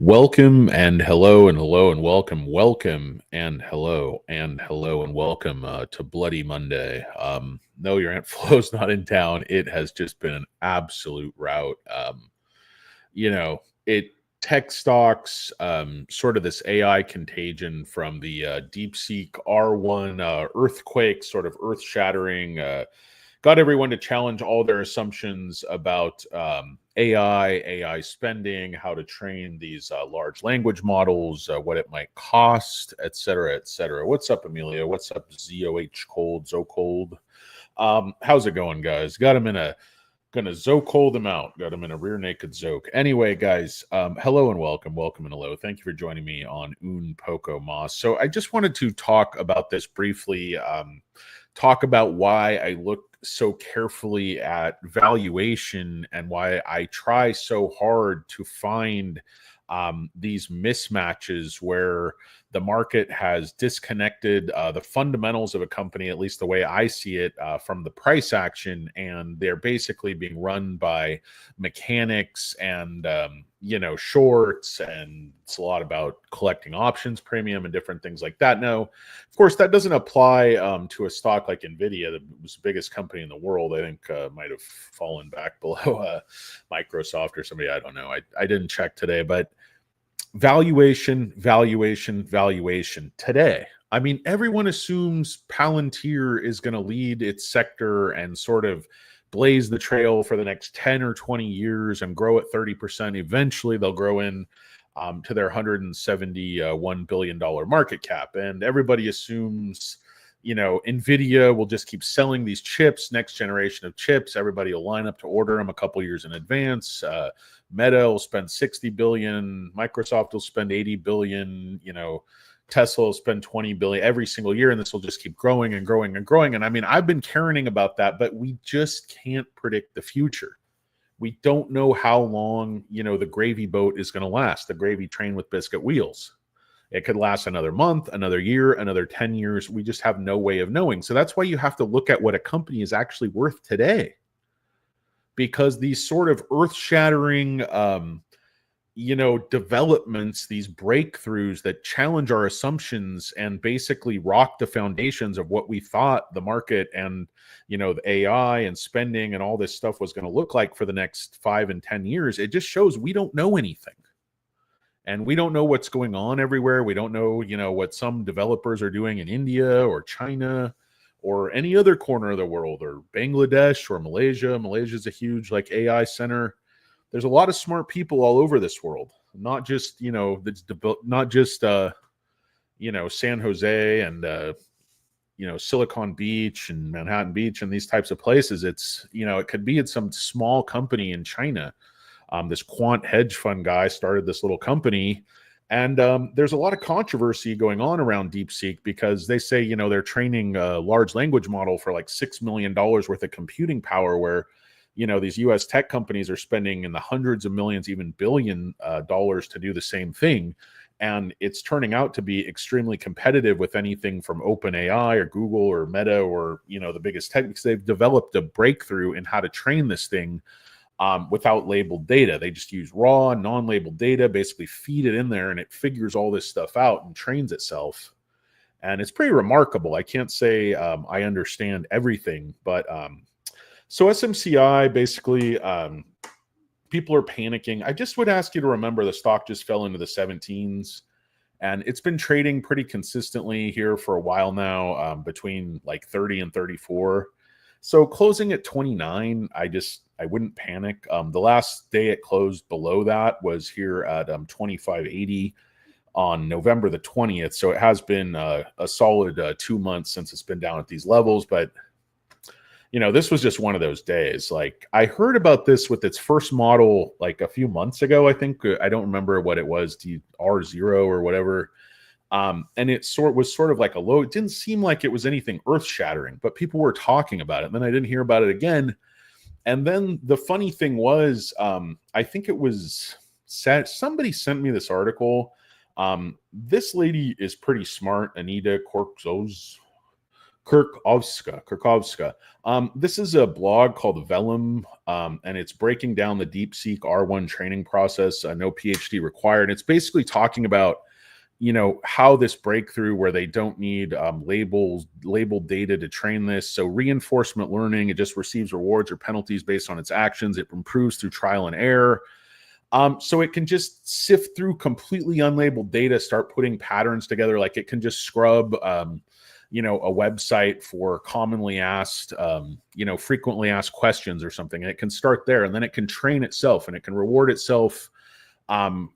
Welcome and hello and hello and welcome and hello and hello and welcome to Bloody Monday. No, your Aunt Flo's not in town. It has just been an absolute rout. You know, it tech stocks, sort of this AI contagion from the Deepseek R1 earthquake, sort of earth shattering. Got everyone to challenge all their assumptions about AI spending, how to train these large language models, what it might cost, et cetera, et cetera. What's up, Amelia? What's up, ZOH Cold, Zo Cold? How's it going, guys? Got him in a gonna Zocold them out. Got him in a rear naked Zoke. Anyway, guys, hello and welcome and hello. Thank you for joining me on Un Poco Mas. So I just wanted to talk about this briefly. Talk about why I look so carefully at valuation and why I try so hard to find these mismatches where the market has disconnected the fundamentals of a company, at least the way I see it, from the price action, and they're basically being run by mechanics and shorts, and it's a lot about collecting options premium and different things like that. Now, of course, that doesn't apply to a stock like Nvidia, that was the biggest company in the world. I think might have fallen back below Microsoft or somebody. I don't know. I didn't check today, but valuation today. I mean, everyone assumes Palantir is going to lead its sector and sort of blaze the trail for the next 10 or 20 years and grow at 30%. Eventually, they'll grow in to their $171 billion market cap. And everybody assumes, Nvidia will just keep selling these chips, next generation of chips. Everybody will line up to order them a couple years in advance. Meta will spend 60 billion, Microsoft will spend 80 billion, Tesla will spend 20 billion every single year, and this will just keep growing and growing and growing. And I mean, I've been caring about that, but we just can't predict the future. We don't know how long, the gravy boat is going to last, the gravy train with biscuit wheels. It could last another month, another year, another 10 years. We just have no way of knowing. So that's why you have to look at what a company is actually worth today. Because these sort of earth-shattering, developments, these breakthroughs that challenge our assumptions and basically rock the foundations of what we thought the market and, the AI and spending and all this stuff was going to look like for the next 5 and 10 years, it just shows we don't know anything. And we don't know what's going on everywhere. We don't know, what some developers are doing in India or China or any other corner of the world, or Bangladesh or Malaysia. Malaysia is a huge AI center. There's a lot of smart people all over this world, not just, not just, San Jose and, Silicon Beach and Manhattan Beach and these types of places. It's, it could be at some small company in China. This quant hedge fund guy started this little company. And there's a lot of controversy going on around Deepseek because they say, they're training a large language model for like $6 million worth of computing power, where, these US tech companies are spending in the hundreds of millions, even billion dollars to do the same thing. And it's turning out to be extremely competitive with anything from OpenAI or Google or Meta or, the biggest tech, because they've developed a breakthrough in how to train this thing without labeled data. They just use raw, non-labeled data, basically feed it in there, and it figures all this stuff out and trains itself. And it's pretty remarkable. I can't say I understand everything, but so SMCI, basically, people are panicking. I just would ask you to remember the stock just fell into the 17s, and it's been trading pretty consistently here for a while now, between like 30 and 34. So closing at 29, I wouldn't panic. The last day it closed below that was here at 25.80 on November the 20th. So it has been a solid 2 months since it's been down at these levels. But, this was just one of those days. Like, I heard about this with its first model like a few months ago, I think. I don't remember what it was, R0 or whatever. And it was sort of like a low. It didn't seem like it was anything earth-shattering, but people were talking about it. And then I didn't hear about it again. And then the funny thing was, I think it was somebody sent me this article. This lady is pretty smart, Anita Kirkovska. This is a blog called Vellum, and it's breaking down the Deepseek R1 training process, no PhD required. It's basically talking about, how this breakthrough where they don't need labeled data to train this. So reinforcement learning, it just receives rewards or penalties based on its actions. It improves through trial and error. So it can just sift through completely unlabeled data, start putting patterns together. Like it can just scrub, a website for commonly asked, frequently asked questions or something. And it can start there, and then it can train itself, and it can reward itself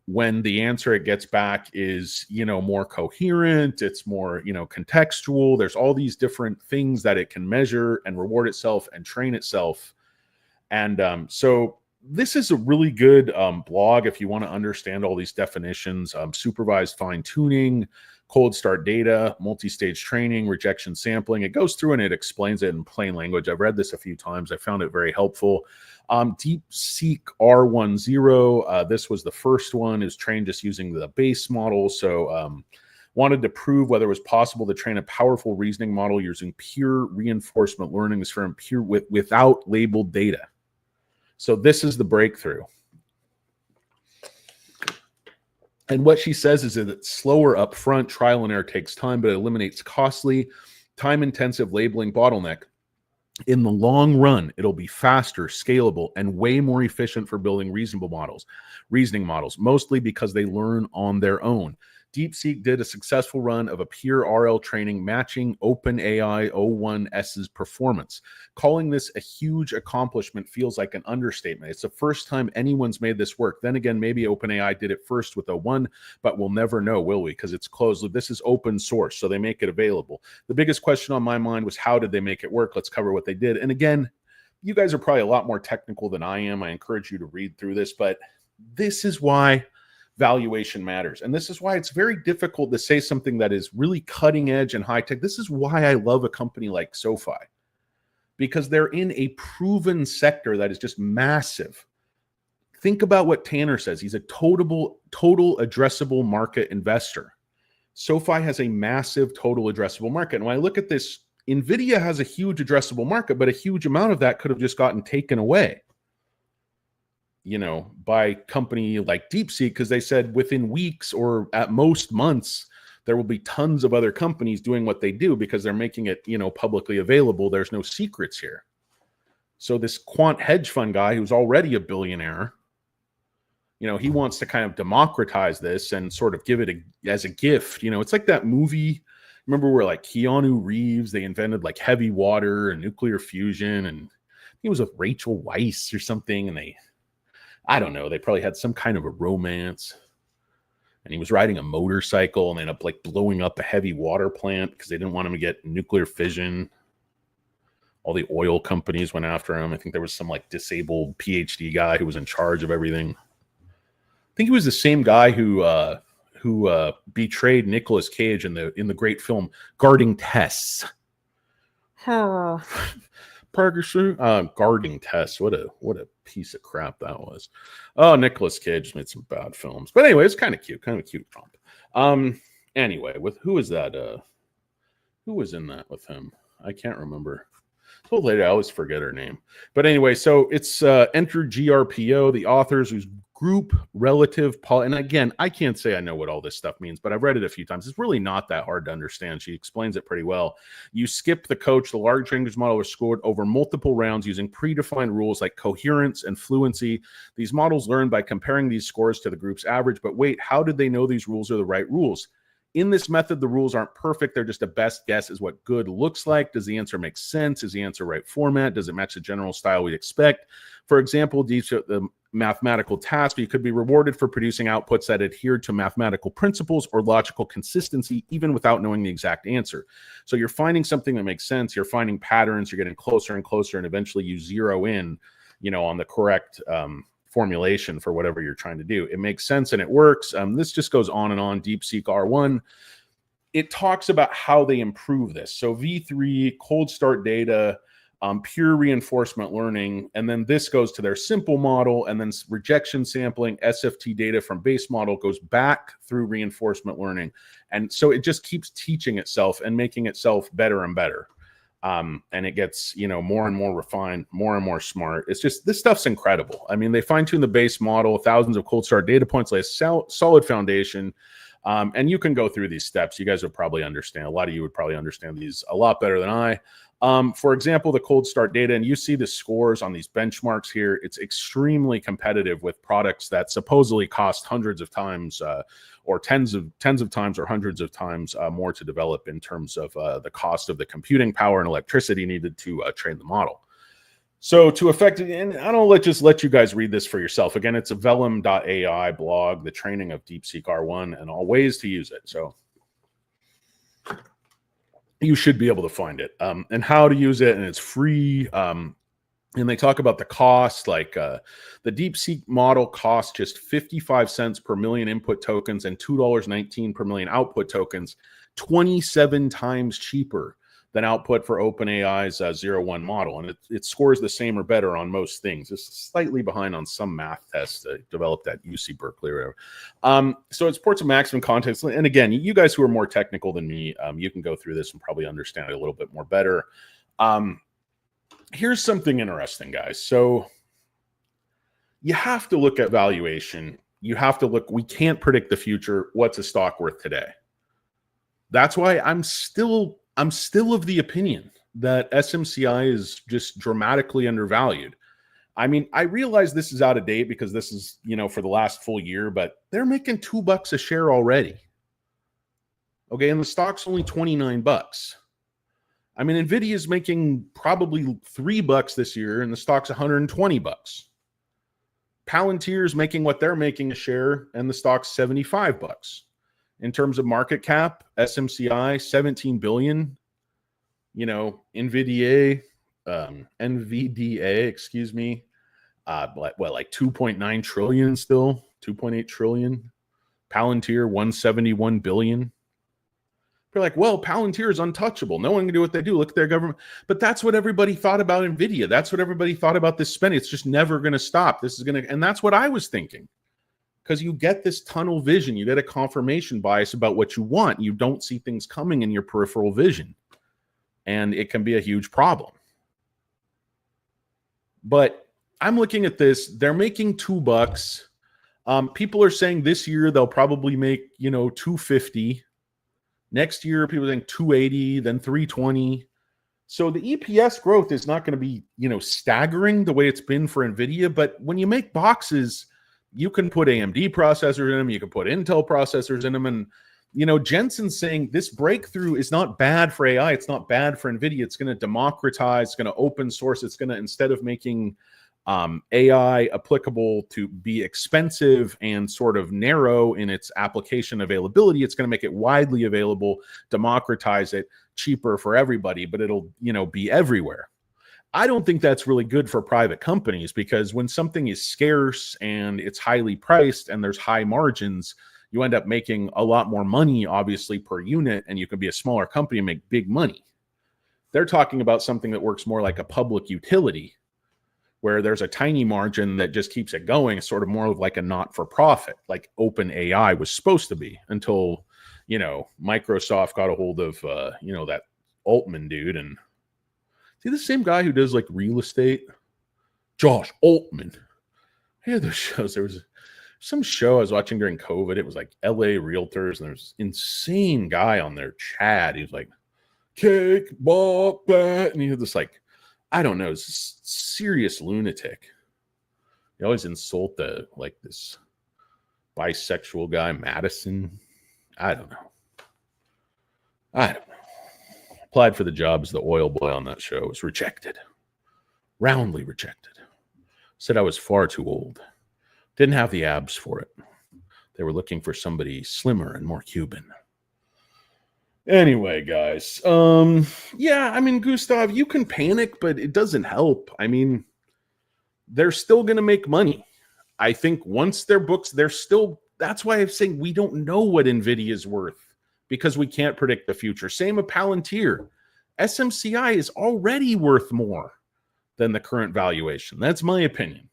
when the answer it gets back is, more coherent, it's more, contextual. There's all these different things that it can measure and reward itself and train itself. And so this is a really good blog if you want to understand all these definitions, supervised fine tuning, cold start data, multi-stage training, rejection sampling. It goes through and it explains it in plain language. I've read this a few times. I found it very helpful. Deepseek R10, this was the first one, is trained just using the base model. So wanted to prove whether it was possible to train a powerful reasoning model using pure reinforcement learning, this from pure without labeled data. So this is the breakthrough. And what she says is that it's slower up front, trial and error takes time, but it eliminates costly, time-intensive labeling bottleneck. In the long run, it'll be faster, scalable, and way more efficient for building reasoning models, mostly because they learn on their own. Deepseek did a successful run of a pure RL training matching OpenAI O1S's performance. Calling this a huge accomplishment feels like an understatement. It's the first time anyone's made this work. Then again, maybe OpenAI did it first with O1, but we'll never know, will we? Because it's closed. This is open source, so they make it available. The biggest question on my mind was, how did they make it work? Let's cover what they did. And again, you guys are probably a lot more technical than I am. I encourage you to read through this, but this is why valuation matters. And this is why it's very difficult to say something that is really cutting edge and high tech. This is why I love a company like SoFi, because they're in a proven sector that is just massive. Think about what Tanner says. He's a total addressable market investor. SoFi has a massive total addressable market. And when I look at this, NVIDIA has a huge addressable market, but a huge amount of that could have just gotten taken away, by company like Deepseek, because they said within weeks or at most months, there will be tons of other companies doing what they do because they're making it, publicly available. There's no secrets here. So this quant hedge fund guy who's already a billionaire, he wants to kind of democratize this and sort of give it as a gift. It's like that movie. Remember where like Keanu Reeves, they invented like heavy water and nuclear fusion, and he was with Rachel Weisz or something, and I don't know, they probably had some kind of a romance, and he was riding a motorcycle and they ended up like blowing up a heavy water plant because they didn't want him to get nuclear fission. All the oil companies went after him. I think there was some like disabled PhD guy who was in charge of everything. I think he was the same guy who betrayed Nicolas Cage in the great film Guarding Tests. Guarding Tests. What a piece of crap that was. Oh, Nicolas Cage made some bad films, but anyway, it's kind of cute Trump. Anyway, with who is that? Who was in that with him? I can't remember. So later, I always forget her name. But anyway, so it's Enter GRPO, the authors whose group relative and again, I can't say I know what all this stuff means, but I've read it a few times. It's really not that hard to understand. She explains it pretty well. You skip the coach. The large language model is scored over multiple rounds using predefined rules like coherence and fluency. These models learn by comparing these scores to the group's average. But wait, how did they know these rules are the right rules? In this method, the rules aren't perfect. They're just a best guess is what good looks like. Does the answer make sense? Is the answer right format? Does it match the general style we'd expect? For example, the mathematical task, you could be rewarded for producing outputs that adhere to mathematical principles or logical consistency, even without knowing the exact answer. So you're finding something that makes sense. You're finding patterns. You're getting closer and closer, and eventually you zero in, on the correct formulation for whatever you're trying to do. It makes sense and it works. This just goes on and on. Deepseek R1. It talks about how they improve this. So V3, cold start data, pure reinforcement learning, and then this goes to their simple model, and then rejection sampling, SFT data from base model goes back through reinforcement learning. And so it just keeps teaching itself and making itself better and better. And it gets, more and more refined, more and more smart. It's just, this stuff's incredible. I mean, they fine-tune the base model, thousands of cold start data points, lay a solid foundation. And you can go through these steps. You guys would probably understand. A lot of you would probably understand these a lot better than I. For example, the cold start data, and you see the scores on these benchmarks here. It's extremely competitive with products that supposedly cost hundreds of times or tens of times or hundreds of times more to develop in terms of the cost of the computing power and electricity needed to train the model. So to effectively, and I don't just let you guys read this for yourself. Again, it's a vellum.ai blog, the training of Deepseek R1 and all ways to use it. So you should be able to find it and how to use it, and it's free. And they talk about the cost, like the Deepseek model costs just 55 cents per million input tokens and $2.19 per million output tokens, 27 times cheaper than output for OpenAI's 0-1 model. And it scores the same or better on most things. It's slightly behind on some math tests developed at UC Berkeley or whatever. So it supports a maximum context. And again, you guys who are more technical than me, you can go through this and probably understand it a little bit more better. Here's something interesting, guys. So you have to look at valuation. You have to look, we can't predict the future. What's a stock worth today? That's why I'm still of the opinion that SMCI is just dramatically undervalued. I mean, I realize this is out of date because this is, for the last full year, but they're making $2 a share already. Okay, and the stock's only 29 bucks. I mean, Nvidia is making probably $3 this year, and the stock's 120 bucks. Palantir is making what they're making a share, and the stock's 75 bucks. In terms of market cap, SMCI 17 billion. NVDA, excuse me, like 2.9 trillion still, 2.8 trillion. Palantir 171 billion. They're like, well, Palantir is untouchable. No one can do what they do. Look at their government. But that's what everybody thought about NVIDIA. That's what everybody thought about this spending. It's just never going to stop. This is going to, and that's what I was thinking. Because you get this tunnel vision. You get a confirmation bias about what you want. You don't see things coming in your peripheral vision. And it can be a huge problem. But I'm looking at this. They're making $2. People are saying this year they'll probably make, $2.50. Next year, people are saying $2.80, then $3.20. So the EPS growth is not going to be, staggering the way it's been for NVIDIA. But when you make boxes, you can put AMD processors in them. You can put Intel processors in them. And, Jensen's saying this breakthrough is not bad for AI. It's not bad for NVIDIA. It's going to democratize. It's going to open source. It's going to, instead of making AI applicable to be expensive and sort of narrow in its application availability, it's going to make it widely available, democratize it, cheaper for everybody, but it'll, be everywhere. I don't think that's really good for private companies, because when something is scarce and it's highly priced and there's high margins, you end up making a lot more money, obviously, per unit, and you can be a smaller company and make big money. They're talking about something that works more like a public utility, where there's a tiny margin that just keeps it going. It's sort of more of like a not-for-profit, like OpenAI was supposed to be, until, Microsoft got a hold of, that Altman dude. And see, the same guy who does like real estate, Josh Altman. Hey, those shows. There was some show I was watching during COVID. It was like LA Realtors, and there's an insane guy on there, Chad. He was like, cake, ball, bat. And he had this like, I don't know, it's serious lunatic. They always insult this bisexual guy, Madison. I don't know. Applied for the job as the oil boy on that show. Was rejected. Roundly rejected. Said I was far too old. Didn't have the abs for it. They were looking for somebody slimmer and more Cuban. Anyway, guys. Yeah, I mean, Gustav, you can panic, but it doesn't help. I mean, they're still going to make money. I think once their books, that's why I'm saying we don't know what NVIDIA is worth, because we can't predict the future. Same with Palantir. SMCI is already worth more than the current valuation. That's my opinion.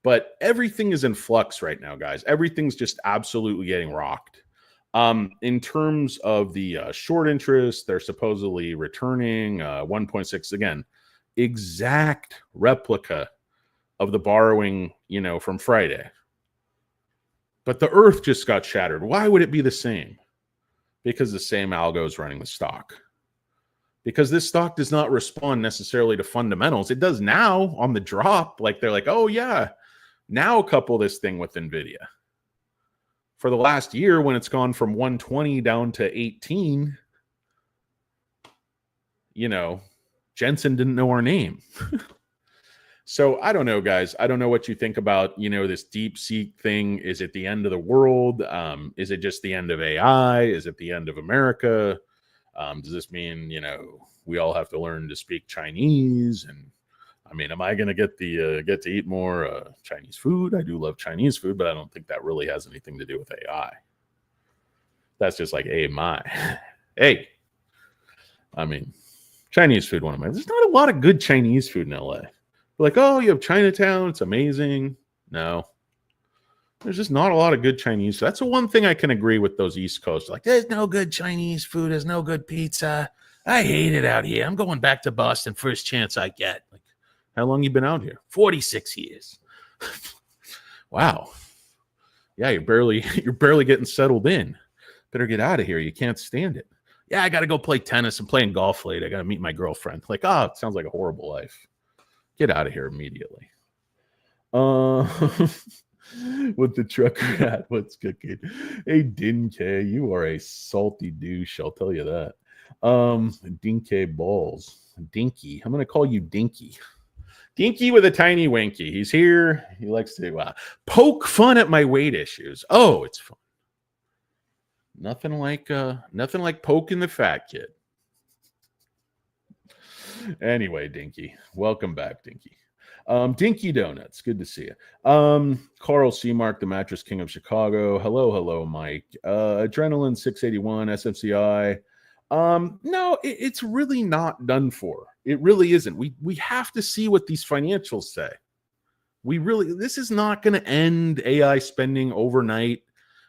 But everything is in flux right now, guys. Everything's just absolutely getting rocked. In terms of the short interest, they're supposedly returning 1.6 again, exact replica of the borrowing, from Friday. But the earth just got shattered. Why would it be the same? Because the same algo is running the stock. Because this stock does not respond necessarily to fundamentals. It does now on the drop. Like they're like, oh yeah, now couple this thing with NVIDIA. For the last year, when it's gone from 120 down to 18, Jensen didn't know our name. So I don't know, guys. I don't know what you think about, this Deepseek thing. Is it the end of the world? Is it just the end of AI? Is it the end of America? Does this mean, we all have to learn to speak Chinese? And I mean, am I going to get to eat more Chinese food? I do love Chinese food, but I don't think that really has anything to do with AI. That's just like, hey, I mean, Chinese food, there's not a lot of good Chinese food in LA. Like, oh, you have Chinatown, it's amazing. No, there's just not a lot of good Chinese food. That's the one thing I can agree with those East Coast. Like, there's no good Chinese food, there's no good pizza. I hate it out here. I'm going back to Boston first chance I get. Like, how long you been out here? 46 years. Wow. Yeah, you're barely getting settled in. Better get out of here. You can't stand it. Yeah, I got to go play tennis. I'm playing golf late. I got to meet my girlfriend. Like, it sounds like a horrible life. Get out of here immediately. With the trucker hat, what's cooking? Hey, Dinky, you are a salty douche. I'll tell you that. Dinky balls. Dinky. I'm going to call you Dinky. Dinky with a tiny winky. He's here. He likes to poke fun at my weight issues. Oh, it's fun. Nothing like poking the fat kid. Anyway, Dinky, welcome back, Dinky. Dinky Donuts, good to see you. Carl Seamark, the Mattress King of Chicago. Hello, Mike. Adrenaline 681, SMCI. No, it's really not done for. It really isn't. We have to see what these financials say. This is not going to end AI spending overnight.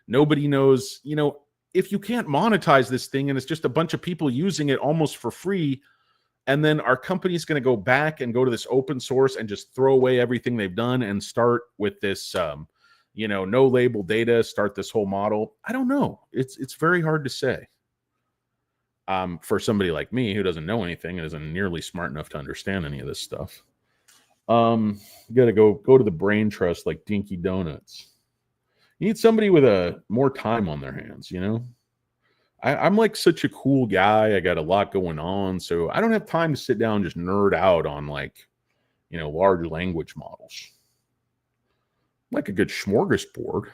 Nobody knows, if you can't monetize this thing and it's just a bunch of people using it almost for free, and then our company's going to go back and go to this open source and just throw away everything they've done and start with this, no label data, start this whole model. I don't know. It's very hard to say. For somebody like me who doesn't know anything and isn't nearly smart enough to understand any of this stuff. You got to go to the brain trust like Dinky Donuts. You need somebody with more time on their hands, I'm like such a cool guy. I got a lot going on. So I don't have time to sit down and just nerd out on large language models. Like a good smorgasbord,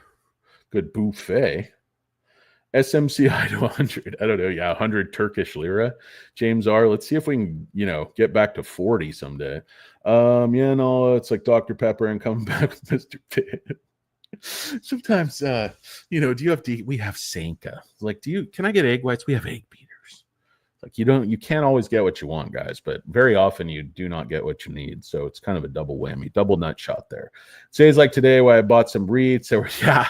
good buffet. SMCI to 100. I don't know. Yeah, 100 Turkish lira. James R. Let's see if we can, get back to 40 someday. No, it's like Dr. Pepper and coming back with Mr. Pitt. Sometimes, do you have we have Sanka. Like, can I get egg whites? We have egg beaters. Like, you can't always get what you want, guys, but very often you do not get what you need. So it's kind of a double whammy, double nut shot there. Today's like today why I bought some REITs. So yeah,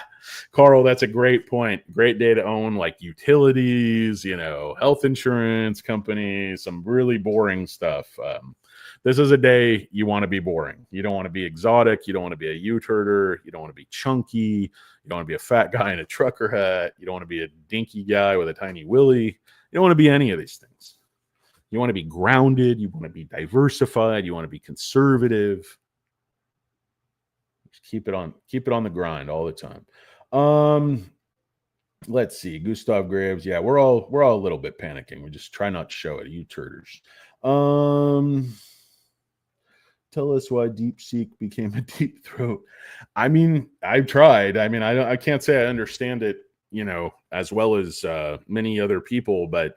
Carl, that's a great point. Great day to own like utilities, health insurance companies, some really boring stuff. This is a day you want to be boring. You don't want to be exotic. You don't want to be a U-turder. You don't want to be chunky. You don't want to be a fat guy in a trucker hat. You don't want to be a dinky guy with a tiny willy. You don't want to be any of these things. You want to be grounded. You want to be diversified. You want to be conservative. Just keep it on the grind all the time. Let's see. Gustav Graves. Yeah, we're all a little bit panicking. We just try not to show it. U-turders. Tell us why Deepseek became a deep throat. I mean, I've tried. I mean, I can't say I understand it, as well as many other people, but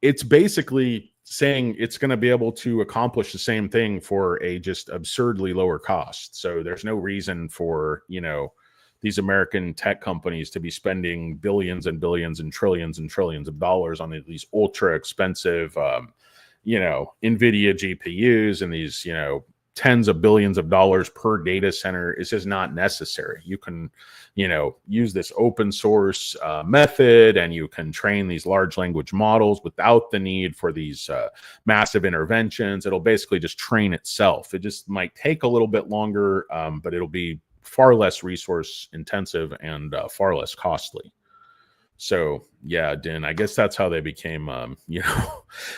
it's basically saying it's going to be able to accomplish the same thing for a just absurdly lower cost. So there's no reason for, these American tech companies to be spending billions and billions and trillions of dollars on these ultra expensive, NVIDIA GPUs and these, tens of billions of dollars per data center is just not necessary. You can, use this open source method, and you can train these large language models without the need for these massive interventions. It'll basically just train itself. It just might take a little bit longer, but it'll be far less resource intensive and far less costly. So yeah, Din, I guess that's how they became,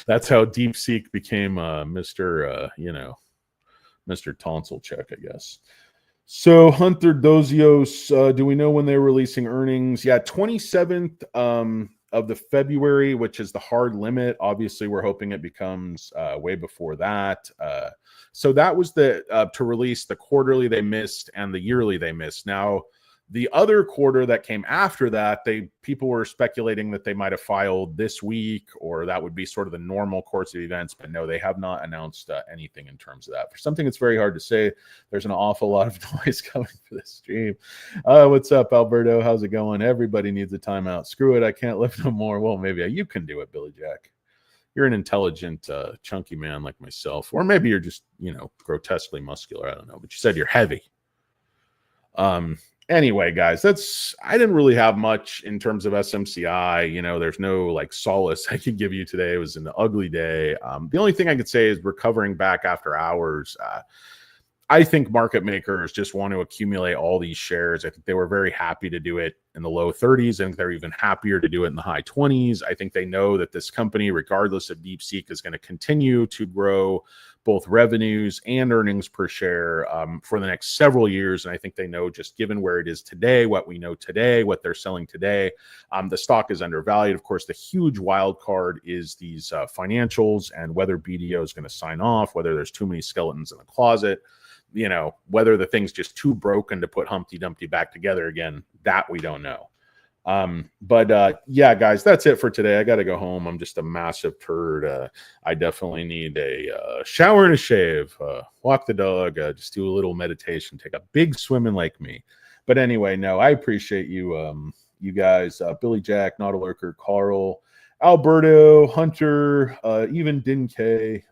that's how Deepseek became Mr. Mr. Tonsil Check, I guess. So Hunter Dozios, do we know when they're releasing earnings? Yeah, 27th of the February, which is the hard limit. Obviously, we're hoping it becomes way before that. So that was the to release the quarterly they missed and the yearly they missed. Now, the other quarter that came after that, people were speculating that they might have filed this week, or that would be sort of the normal course of events. But no, they have not announced anything in terms of that. For something that's very hard to say, there's an awful lot of noise coming for this stream. What's up, Alberto? How's it going? Everybody needs a timeout. Screw it, I can't lift no more. Well, maybe you can do it, Billy Jack. You're an intelligent, chunky man like myself. Or maybe you're just, grotesquely muscular. I don't know. But you said you're heavy. Anyway, guys, I didn't really have much in terms of SMCI. There's no like solace I could give you today. It was an ugly day. The only thing I could say is recovering back after hours. I think market makers just want to accumulate all these shares. I think they were very happy to do it in the low 30s. I think they're even happier to do it in the high 20s. I think they know that this company, regardless of DeepSeek, is going to continue to grow both revenues and earnings per share for the next several years. And I think they know, just given where it is today, what we know today, what they're selling today, the stock is undervalued. Of course, the huge wild card is these financials and whether BDO is going to sign off, whether there's too many skeletons in the closet, whether the thing's just too broken to put Humpty Dumpty back together again, that we don't know. But yeah, guys, that's it for today. I got to go home. I'm just a massive turd. I definitely need a shower and a shave, walk the dog, just do a little meditation, take a big swim in Lake Me. But anyway, no, I appreciate you, you guys, Billy Jack, Not a Lurker, Carl, Alberto, Hunter, even Dinky,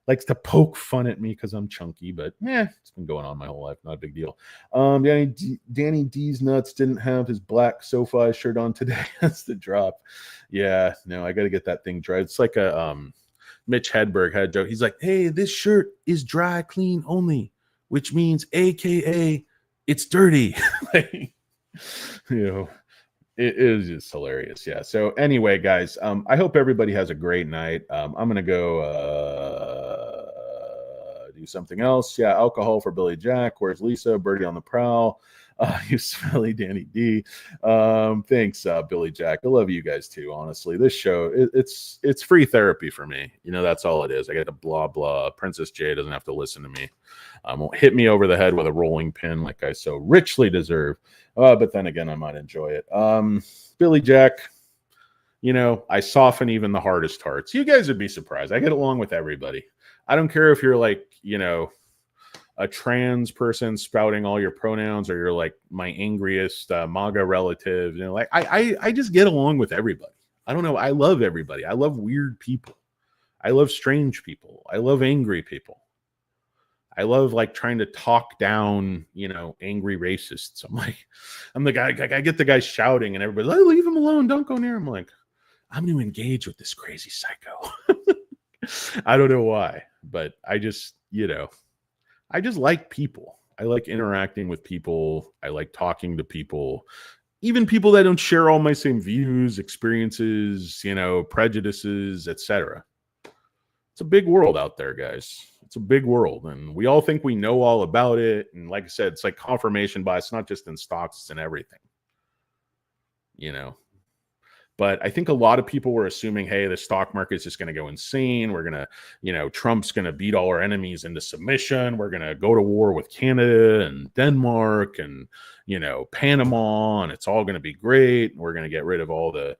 likes to poke fun at me because I'm chunky, but it's been going on my whole life. Not a big deal. Danny D's nuts didn't have his black SoFi shirt on today. That's the drop. Yeah, no, I got to get that thing dry. It's like a Mitch Hedberg had a joke. He's like, hey, this shirt is dry clean only, which means AKA it's dirty. It is just hilarious. Yeah. So anyway, guys, I hope everybody has a great night. I'm going to go do something else. Yeah. Alcohol for Billy Jack. Where's Lisa? Birdie on the prowl. You smelly Danny D. Thanks, Billy Jack. I love you guys too. Honestly, this show, it's free therapy for me. That's all it is. I get to blah, blah. Princess J doesn't have to listen to me. Won't hit me over the head with a rolling pin like I so richly deserve. But then again, I might enjoy it. Billy Jack, I soften even the hardest hearts. You guys would be surprised. I get along with everybody. I don't care if you're like, a trans person spouting all your pronouns, or you're like my angriest MAGA relative. I just get along with everybody. I don't know. I love everybody. I love weird people. I love strange people. I love angry people. I love like trying to talk down, angry racists. I'm the guy. I get the guy shouting, and everybody's like, leave him alone. Don't go near him. I'm like, I'm going to engage with this crazy psycho. I don't know why, but I just like people. I like interacting with people. I like talking to people, even people that don't share all my same views, experiences, prejudices, etc. It's a big world out there, guys. It's a big world, and we all think we know all about it. And like I said, it's like confirmation bias, not just in stocks, it's in everything. But I think a lot of people were assuming, hey, the stock market is just going to go insane. We're going to, Trump's going to beat all our enemies into submission. We're going to go to war with Canada and Denmark and, Panama, and it's all going to be great. We're going to get rid of all the,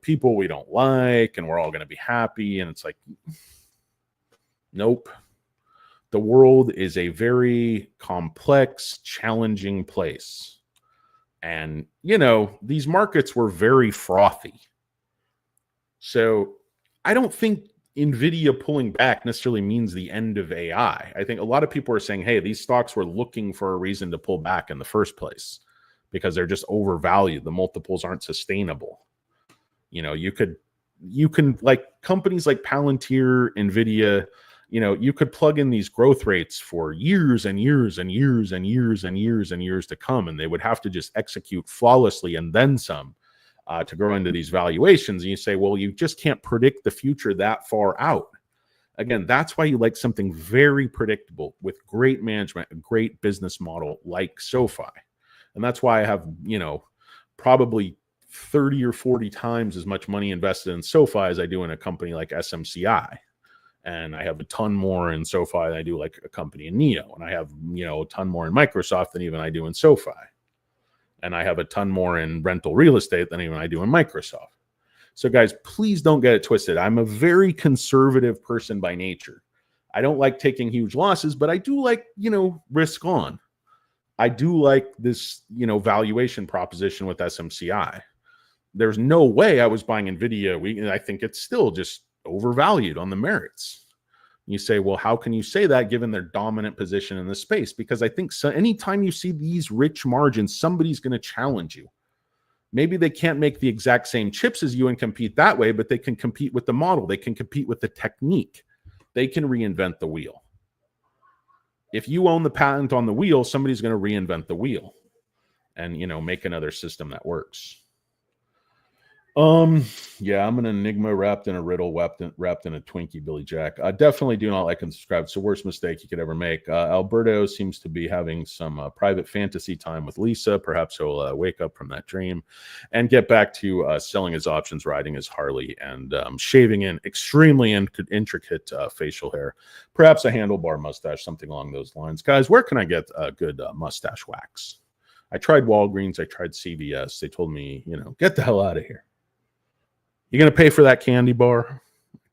people we don't like, and we're all going to be happy. And it's like, nope. The world is a very complex, challenging place. And, these markets were very frothy. So I don't think NVIDIA pulling back necessarily means the end of AI. I think a lot of people are saying, hey, these stocks were looking for a reason to pull back in the first place because they're just overvalued. The multiples aren't sustainable. You know, you can like companies like Palantir, NVIDIA, you know, you could plug in these growth rates for years and years and years and years and years and years to come, and they would have to just execute flawlessly and then some to grow into these valuations. And you say, well, you just can't predict the future that far out. Again, that's why you like something very predictable with great management, a great business model like SoFi. And that's why I have, you know, probably 30 or 40 times as much money invested in SoFi as I do in a company like SMCI. And I have a ton more in SoFi than I do like a company in Neo. And I have, you know, a ton more in Microsoft than even I do in SoFi. And I have a ton more in rental real estate than even I do in Microsoft. So guys, please don't get it twisted. I'm a very conservative person by nature. I don't like taking huge losses, but I do like, you know, risk on. I do like this, you know, valuation proposition with SMCI. There's no way I was buying NVIDIA. I think it's still just overvalued on the merits. You say, well, how can you say that given their dominant position in the space? Because I think so, anytime you see these rich margins, somebody's going to challenge you. Maybe they can't make the exact same chips as you and compete that way, but they can compete with the model. They can compete with the technique. They can reinvent the wheel. If you own the patent on the wheel, somebody's going to reinvent the wheel and, you know, make another system that works. Yeah, I'm an enigma wrapped in a riddle, wrapped in a Twinkie, Billy Jack. I definitely do not like and subscribe. It's the worst mistake you could ever make. Alberto seems to be having some private fantasy time with Lisa. Perhaps he'll wake up from that dream and get back to selling his options, riding his Harley, and shaving in extremely intricate facial hair. Perhaps a handlebar mustache, something along those lines. Guys, where can I get a good mustache wax? I tried Walgreens. I tried CVS. They told me, you know, get the hell out of here. You going to pay for that candy bar?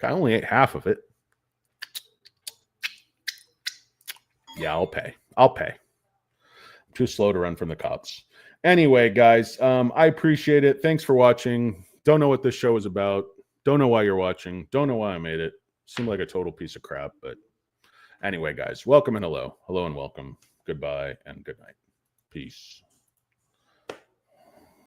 I only ate half of it. Yeah, I'll pay. I'm too slow to run from the cops. Anyway, guys, I appreciate it. Thanks for watching. Don't know what this show is about. Don't know why you're watching. Don't know why I made it. Seemed like a total piece of crap. But anyway, guys, welcome and hello. Hello and welcome. Goodbye and good night. Peace.